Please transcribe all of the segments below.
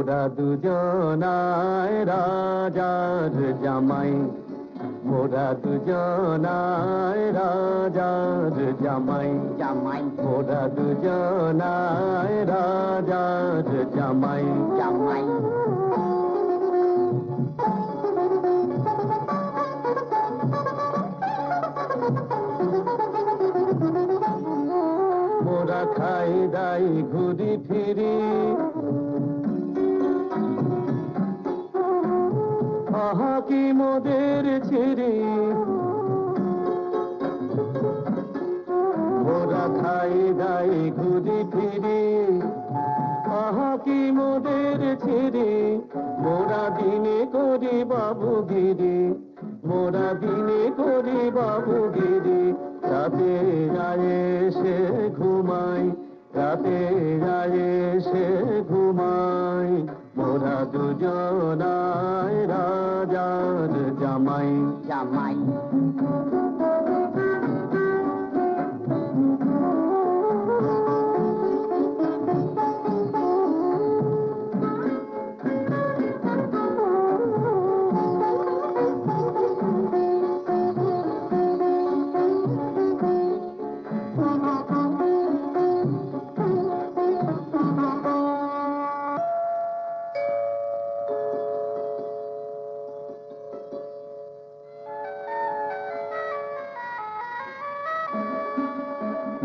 মোরা দুজনায় রাজার জামাই, মোরা দুজনায় রাজার জামাই, জামাই মোরা দুজনায় রাজার জামাই, জামাই মোরা খাই দাই ঘুরি ফিরি, আহা কি মোদের ছিরি, মোরা খাই দাই ঘুরি ফিরি, আহা কি মোদের ছিরি, মোরা দিনে করি বাবুগিরি, মোরা দিনে করি বাবুগিরি, রাতে যায় সে ঘুমাই, রাতে যায় সে ঘুমাই, মোরা দুজনায় রাজার জামাই, জামাই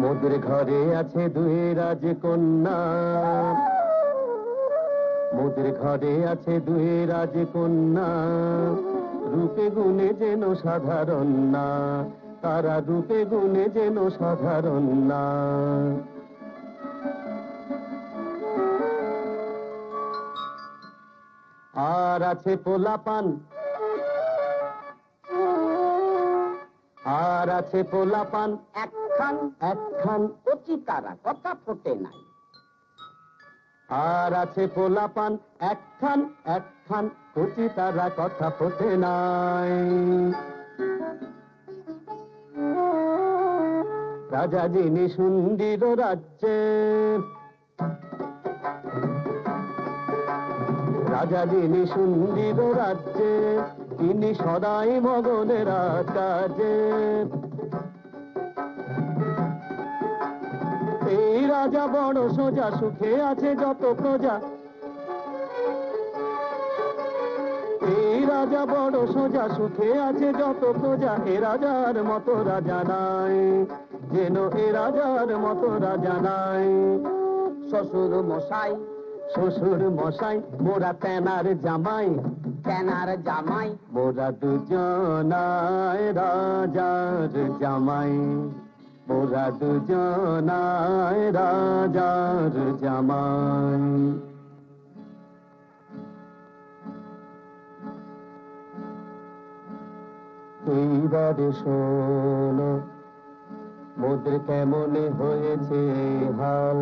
মোদের ঘরে আছে দুই রাজকন্যা, মোদের ঘরে আছে দুই রাজকন্যা, রূপে গুণে যেন সাধারণ না, তারা রূপে গুণে যেন সাধারণ না। আর আছে পোলাপান, আর আছে পোলাপান একখান একখান, কচি তারা কথা ফোটে নাই। আর আছে পোলাপান একখান একখান, কচি তারা কথা ফোটে নাই। রাজা যিনি সুন্দর রাজ্যে, রাজা যিনি সুন্দর রাজ্যে, তিনি সদাই মগনের কাজে। এই রাজা বড় সোজা, সুখে আছে যত প্রজা, এই রাজা বড় সোজা, সুখে আছে যত প্রজা, এ রাজার মতো রাজা নাই, যেন এ রাজার মতো রাজা নাই। শ্বশুর মশাই শ্বশুর মশাই মোরা তেনার জামাই, তেনার জামাই মোরা দুজনায় রাজার জামাই, মোরা দুজনায় রাজার জামাই। এইবারে শোনো মোদের কেমনে হয়েছে হাল,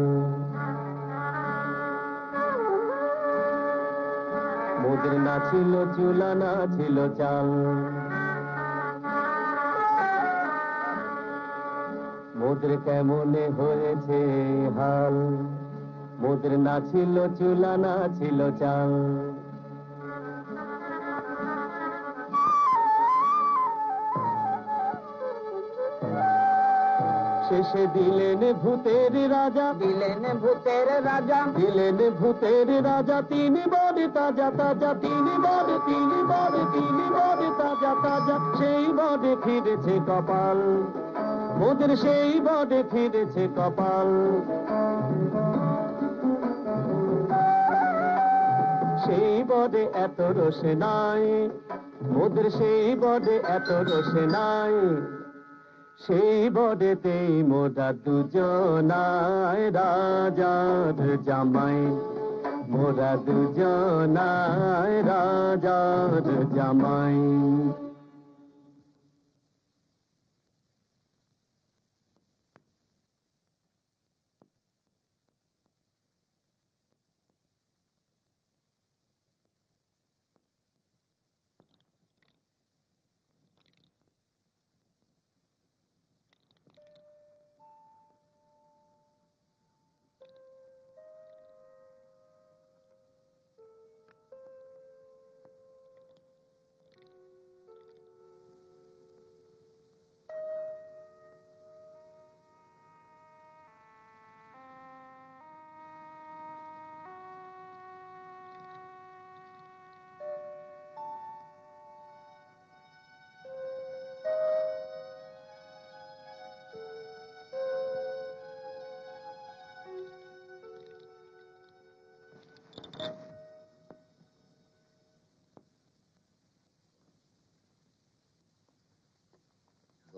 মোদের না ছিল চুলা না ছিল চাল, মোদের কেমনে হয়েছে হাল, মোদের না ছিল চুলা না ছিল চাল। শেষে দিলেন ভূতের রাজা, দিলেন ভূতের রাজা দিলেন ভূতের রাজা, তিনি বড় তাজা তাজা, তিনি বড় তাজা তাজা, সেই বড়ে ফিরেছে কপাল, মোদের সেই বড়ে ফিরেছে কপাল। সেই বড়ে এত রসে নাই, মোদের সেই বড়ে এত রসে নাই, সেই বড়েতেই মোরা দুজনায় রাজার জামাই, মোরা দুজনায় রাজার জামাই।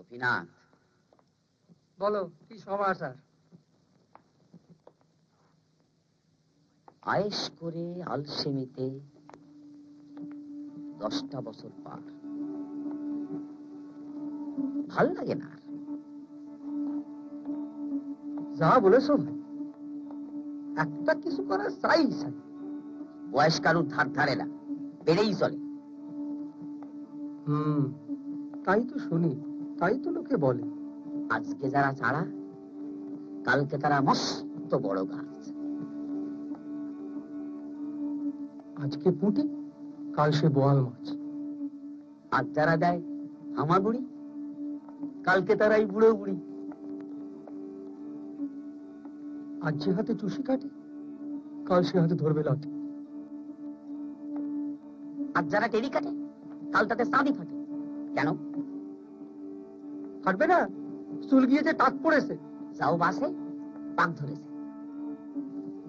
গোপীনাথ, বলো কি সমাচার? আয়েশ করে আলসেমিতে 10টা বছর পার, ভাল লাগে না আর। যা বলেছো ভাই, একটা কিছু করার চাই চাই। বয়স কারুর ধার ধারে না, বেড়েই চলে। তাই তো শুনি, তাই তো লোকে বলে। আজকে যারা চারা, কালকে তারা মস্ত বড় গাছ। আজকে পুঁটি, কাল সে বোয়াল মাছ। আজ যারা দেয় হামাগুড়ি, কালকে তারাই বুড়ো বুড়ি। আজ যে হাতে চুষি কাটে, কাল সে হাতে ধরবে লাঠি। আজ যারা টেরি কাটে, কাল তাতে সাদি ফাটে। কেন? কাটবে না, চুল গিয়েছে, টাক পড়েছে। যাও বাসে, পাক ধরেছে।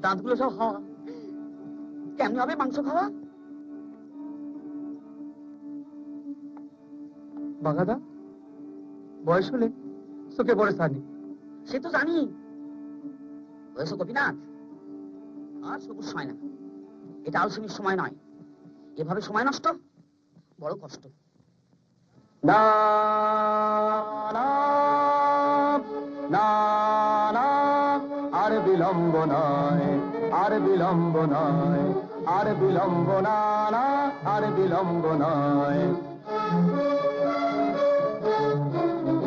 দাঁতগুলো সব হওয়া, কেমন হবে মাংস খাওয়া? বাগাদা, বয়স হলে চোখে পড়ে সানি। সে তো জানি। বয়স গোপীনাথ, আর সবুজ হয় না। এটা আলসেমির সময় নয়। এভাবে সময় নষ্ট বড় কষ্ট। না না না না, আর বিলম্ব নয়, আর বিলম্ব নয়, আর বিলম্ব না না, আর বিলম্ব নয়।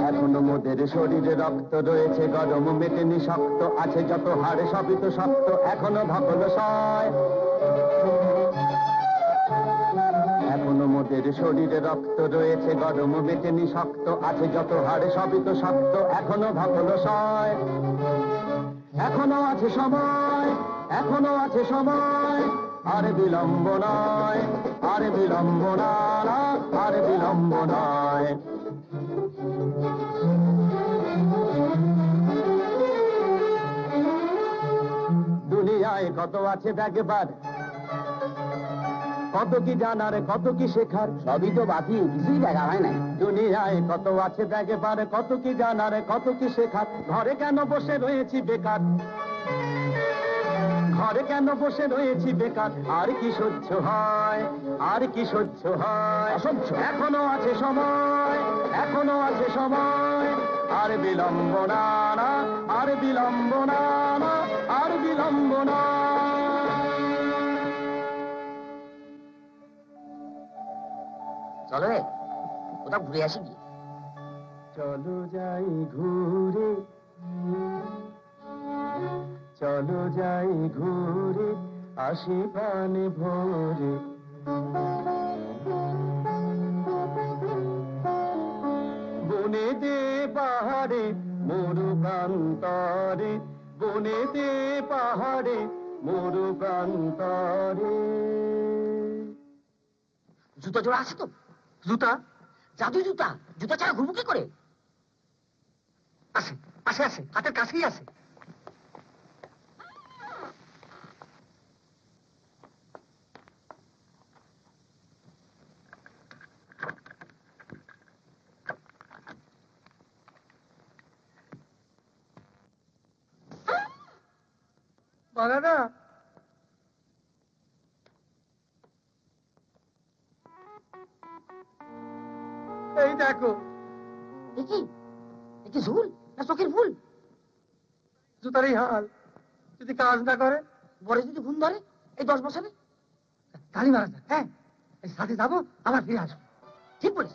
এখনো মোদের শরীরে রক্ত রয়েছে গরম, মেটেনি শক্ত আছে যত হাড়ে, সবই তো শক্ত এখনো ধকল সয়। এখনো মোদের শরীরে রক্ত রয়েছে গরম, মেটেনি শক্ত আছে যত হাড়ে, সবই তো শক্ত এখনো ধকল সয়। এখনো আছে সময়, এখনো আছে সময়, আর বিলম্ব নয়, আর বিলম্ব না না, আর বিলম্ব নয়। দুনিয়ায় কত আছে দেখবার, কত কি জানার, কত কি শেখার, সবই তো বাকি, কিছুই দেখা হয় নাই। দুনিয়ায় কত আছে দেখবার, কত কি জানার, কত কি শেখার। ঘরে কেন বসে রয়েছি বেকার, ঘরে কেন বসে রয়েছি বেকার। আর কি সহ্য হয়, আর কি সহ্য হয়, অসহ্য। এখনো আছে সময়, এখনো আছে সময়, আর বিলম্ব না না, আর বিলম্ব না না, আর বিলম্ব না। চলো রে, কোথাও ঘুরে আসি গিয়ে। চলো যাই ঘুরে, চলো যাই ঘুরে, আসি প্রাণে ভোরে। বনেতে পাহাড়ে মরু প্রান্তরে, বনেতে পাহাড়ে মরু প্রান্তরে। জুতো জোড়া আছে তো? জুতা জাদু জুতা, জুতা ছাড়া ঘুরবো কি করে? আছে, আছে, আছে, হাতের কাছেই আছে। বাগাদা, এই দেখো। দেখি দেখি, ঝুল না চোখের ফুল? জুতার এই হাল, যদি কাজ না করে, বড় যদি ঘুম ধরে এই 10 বছরে? গাড়ি মারা যায়। হ্যাঁ, এই সাথে যাবো, আবার ফিরে আসবো। ঠিক বলিস।